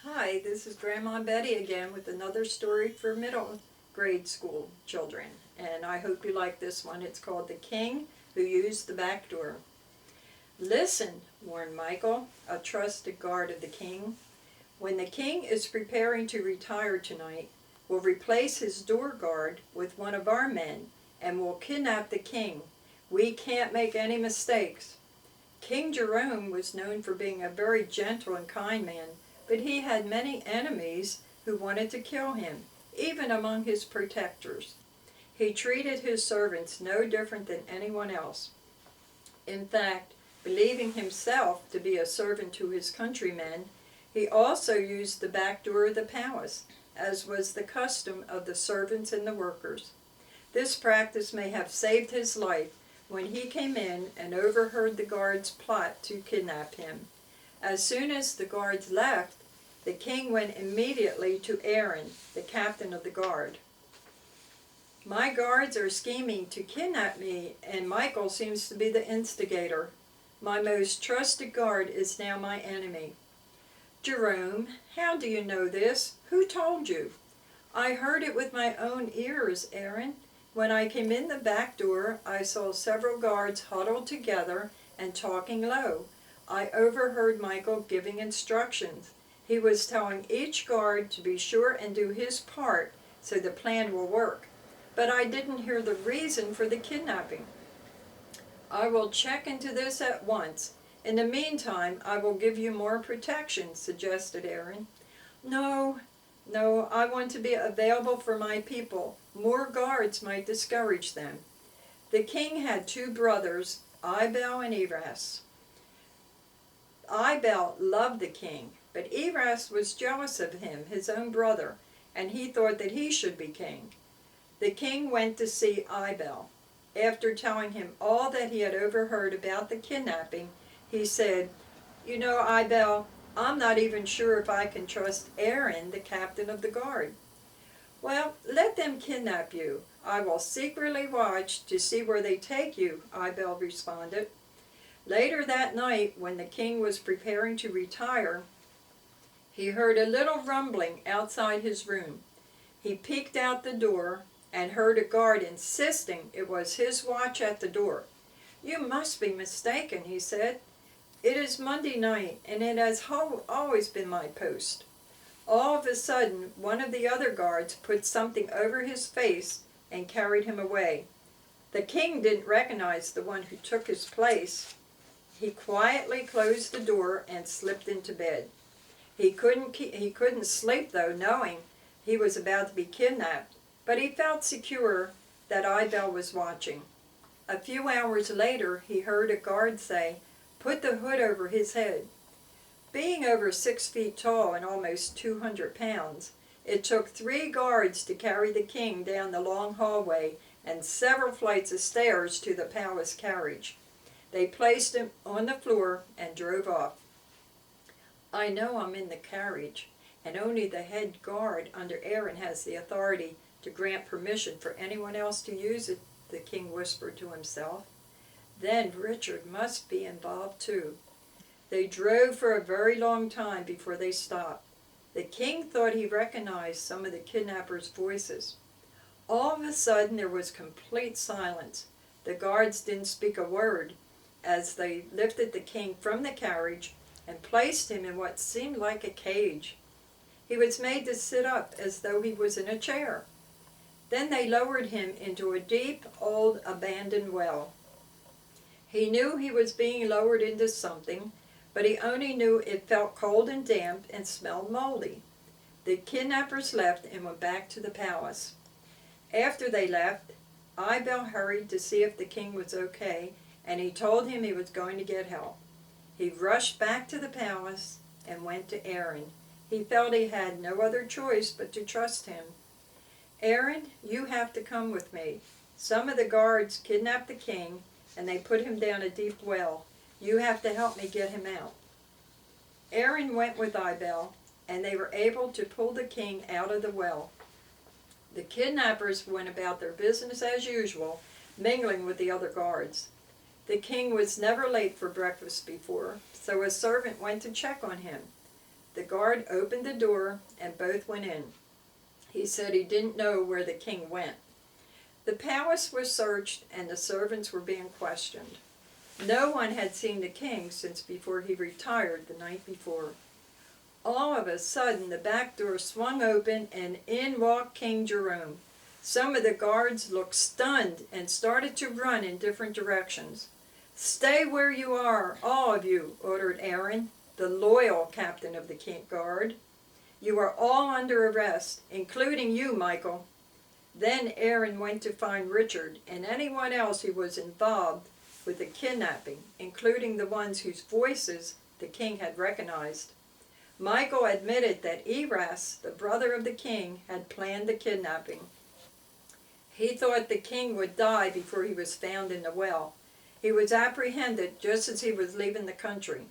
Hi, this is Grandmom Betty again with another story for middle grade school children. And I hope you like this one. It's called The King Who Used the Back Door. Listen, warned Michael, a trusted guard of the king. When the king is preparing to retire tonight, we'll replace his door guard with one of our men and we'll kidnap the king. We can't make any mistakes. King Jerome was known for being a very gentle and kind man, but he had many enemies who wanted to kill him, even among his protectors. He treated his servants no different than anyone else. In fact, believing himself to be a servant to his countrymen, he also used the back door of the palace, as was the custom of the servants and the workers. This practice may have saved his life when he came in and overheard the guards' plot to kidnap him. As soon as the guards left, the king went immediately to Aaron, the captain of the guard. "My guards are scheming to kidnap me, and Michael seems to be the instigator. My most trusted guard is now my enemy." "Jerome, how do you know this? Who told you?" "I heard it with my own ears, Aaron. When I came in the back door, I saw several guards huddled together and talking low. I overheard Michael giving instructions. He was telling each guard to be sure and do his part so the plan will work. But I didn't hear the reason for the kidnapping." "I will check into this at once. In the meantime, I will give you more protection," suggested Aaron. No, I want to be available for my people. More guards might discourage them." The king had two brothers, Ibel and Eras. Ibel loved the king, but Eras was jealous of him, his own brother, and he thought that he should be king. The king went to see Ibel. After telling him all that he had overheard about the kidnapping, he said, "You know, Ibel, I'm not even sure if I can trust Aaron, the captain of the guard." "Well, let them kidnap you. I will secretly watch to see where they take you," Ibel responded. Later that night, when the king was preparing to retire, he heard a little rumbling outside his room. He peeked out the door and heard a guard insisting it was his watch at the door. "You must be mistaken," he said. "It is Monday night, and it has always been my post." All of a sudden, one of the other guards put something over his face and carried him away. The king didn't recognize the one who took his place. He quietly closed the door and slipped into bed. He couldn't sleep, though, knowing he was about to be kidnapped, but he felt secure that Ibel was watching. A few hours later, he heard a guard say, "Put the hood over his head." Being over 6 feet tall and almost 200 pounds, it took 3 guards to carry the king down the long hallway and several flights of stairs to the palace carriage. They placed him on the floor and drove off. "I know I'm in the carriage, and only the head guard under Aaron has the authority to grant permission for anyone else to use it," the king whispered to himself. "Then Richard must be involved too." They drove for a very long time before they stopped. The king thought he recognized some of the kidnappers' voices. All of a sudden there was complete silence. The guards didn't speak a word as they lifted the king from the carriage and placed him in what seemed like a cage. He was made to sit up as though he was in a chair. Then they lowered him into a deep, old, abandoned well. He knew he was being lowered into something, but he only knew it felt cold and damp and smelled moldy. The kidnappers left and went back to the palace. After they left, Ibel hurried to see if the king was okay, and he told him he was going to get help. He rushed back to the palace and went to Aaron. He felt he had no other choice but to trust him. "Aaron, you have to come with me. Some of the guards kidnapped the king, and they put him down a deep well. You have to help me get him out." Aaron went with Ibel, and they were able to pull the king out of the well. The kidnappers went about their business as usual, mingling with the other guards. The king was never late for breakfast before, so a servant went to check on him. The guard opened the door and both went in. He said he didn't know where the king went. The palace was searched and the servants were being questioned. No one had seen the king since before he retired the night before. All of a sudden the back door swung open and in walked King Jerome. Some of the guards looked stunned and started to run in different directions. "Stay where you are, all of you," ordered Aaron, the loyal captain of the guard. "You are all under arrest, including you, Michael." Then Aaron went to find Richard and anyone else who was involved with the kidnapping, including the ones whose voices the king had recognized. Michael admitted that Eras, the brother of the king, had planned the kidnapping. He thought the king would die before he was found in the well. He was apprehended just as he was leaving the country.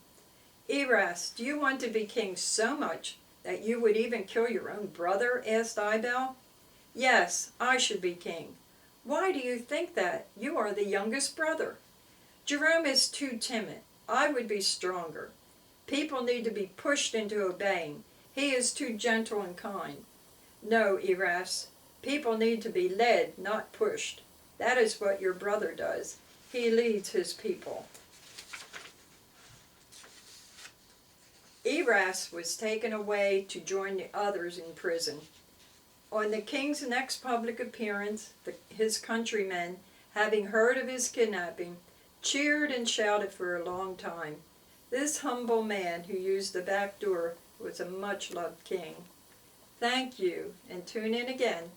"Eras, do you want to be king so much that you would even kill your own brother?" asked Ibel. "Yes, I should be king." "Why do you think that? You are the youngest brother." "Jerome is too timid. I would be stronger. People need to be pushed into obeying. He is too gentle and kind." "No, Eras. People need to be led, not pushed. That is what your brother does. He leads his people." Eras was taken away to join the others in prison. On the king's next public appearance, his countrymen, having heard of his kidnapping, cheered and shouted for a long time. This humble man who used the back door was a much-loved king. Thank you, and tune in again.